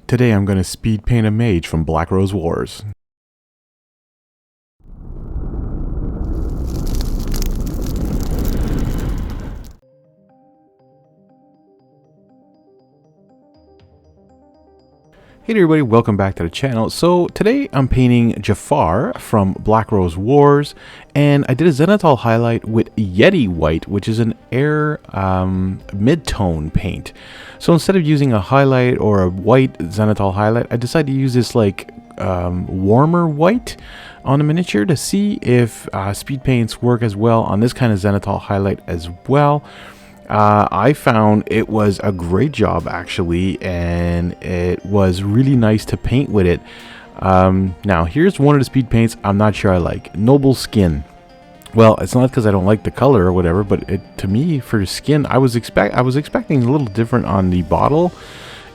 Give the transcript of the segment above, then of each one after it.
Today I'm going to speed paint a mage from Black Rose Wars. Hey there everybody, welcome back to the channel. So today I'm painting Jafar from Black Rose Wars, and I did a zenithal highlight with Yetti White, which is an air mid-tone paint. So instead of using a highlight or a white zenithal highlight, I decided to use this like warmer white on the miniature to see if speed paints work as well on this kind of zenithal highlight as well. I found it was a great job actually, and it was really nice to paint with it. Now here's one of the speed paints I'm not sure I like. Noble Skin. Well, it's not because I don't like the color or whatever, but to me, for the skin, I was expecting a little different on the bottle,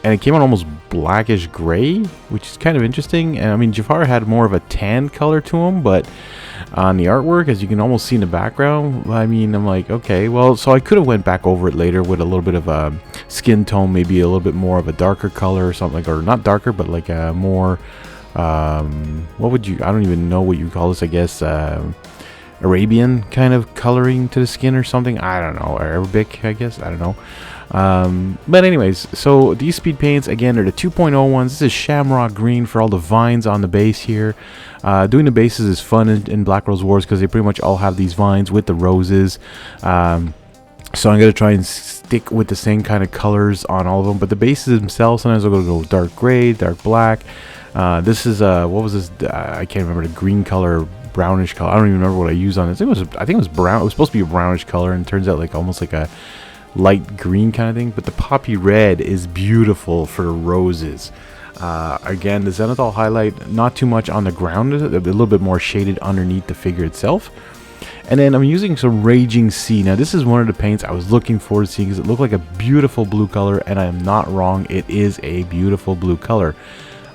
and it came out almost blackish gray, which is kind of interesting. And I mean, Jafar had more of a tan color to him, but on the artwork, as you can almost see in the background, I mean, I'm like, okay, well, so I could have went back over it later with a little bit of a skin tone, maybe a little bit more of a darker color or something, like, or not darker, but like a more, what would you, I don't even know what you call this, I guess, Arabian kind of coloring to the skin or something. I don't know, or Arabic, I guess, I don't know. But anyways, so these speed paints again are the 2.0 ones. This is Shamrock Green for all the vines on the base here. Doing the bases is fun in Black Rose Wars because they pretty much all have these vines with the roses. So I'm gonna try and stick with the same kind of colors on all of them, but the bases themselves, sometimes I'm gonna go dark gray, dark black. This is what was this, I can't remember the green color, brownish color. I don't even remember what I used on this. I think it was brown. It was supposed to be a brownish color, and it turns out like almost like a light green kind of thing. But the poppy red is beautiful for the roses. Again, the zenithal highlight, not too much on the ground, a little bit more shaded underneath the figure itself. And then I'm using some Raging Sea. Now this is one of the paints I was looking forward to seeing because it looked like a beautiful blue color, and I am not wrong, it is a beautiful blue color.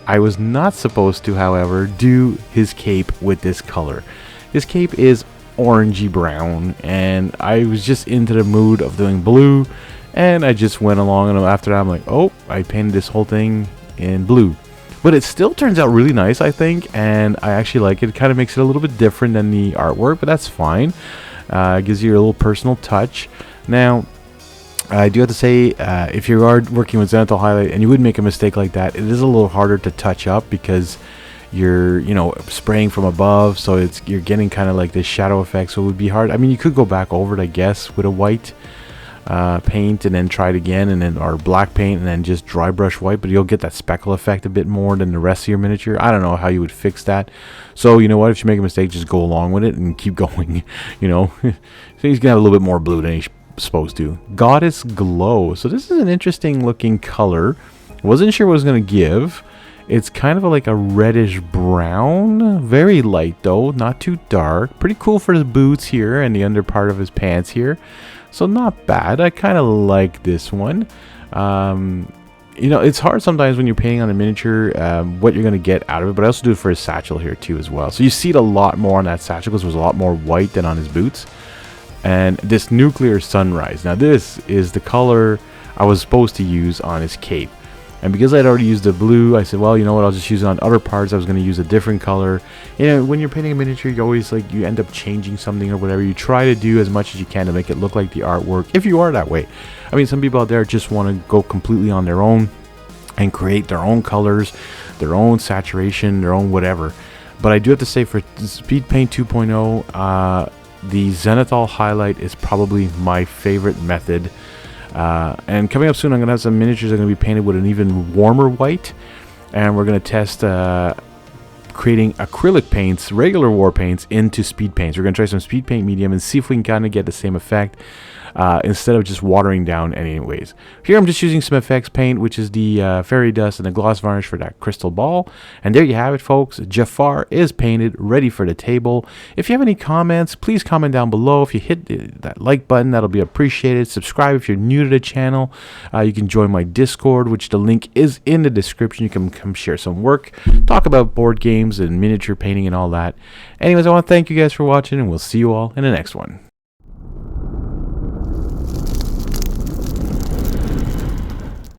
I was not supposed to, however, do his cape with this color. His cape is orangey brown, and I was just into the mood of doing blue, and I just went along, and after that I'm like, oh, I painted this whole thing in blue. But it still turns out really nice, I think, and I actually like it. It kind of makes it a little bit different than the artwork, but that's fine. It gives you a little personal touch. Now I do have to say, if you are working with zenithal highlight and you would make a mistake like that, it is a little harder to touch up because you're, you know, spraying from above, so you're getting kind of like this shadow effect, so it would be hard. I mean, you could go back over it, I guess, with a white paint and then try it again, and then, or black paint and then just dry brush white, but you'll get that speckle effect a bit more than the rest of your miniature. I don't know how you would fix that. So you know what, if you make a mistake, just go along with it and keep going. You know, so he's gonna have a little bit more blue than he's supposed to. Goddess Glow. So this is an interesting looking color. Wasn't sure what it was gonna give. It's kind of like a reddish brown, very light though, not too dark. Pretty cool for his boots here and the under part of his pants here. So not bad. I kind of like this one. You know, it's hard sometimes when you're painting on a miniature what you're going to get out of it, but I also do it for his satchel here too as well. So you see it a lot more on that satchel because there's a lot more white than on his boots. And this Nuclear Sunrise. Now this is the color I was supposed to use on his cape. And because I'd already used the blue, I said, well, you know what, I'll just use it on other parts. I was going to use a different color. You know, when you're painting a miniature, you always, like, you end up changing something or whatever. You try to do as much as you can to make it look like the artwork, if you are that way. I mean, some people out there just want to go completely on their own and create their own colors, their own saturation, their own whatever. But I do have to say, for Speed Paint 2.0, the zenithal highlight is probably my favorite method. And coming up soon, I'm going to have some miniatures that are going to be painted with an even warmer white. And we're going to test creating acrylic paints, regular war paints, into speed paints. We're going to try some speed paint medium and see if we can kind of get the same effect instead of just watering down anyways. Here I'm just using some FX paint, which is the fairy dust and the gloss varnish for that crystal ball. And there you have it, folks. Jafar is painted, ready for the table. If you have any comments, please comment down below. If you hit that like button, that'll be appreciated. Subscribe if you're new to the channel. You can join my Discord, which the link is in the description. You can come share some work, talk about board games and miniature painting and all that. Anyways, I want to thank you guys for watching, and we'll see you all in the next one.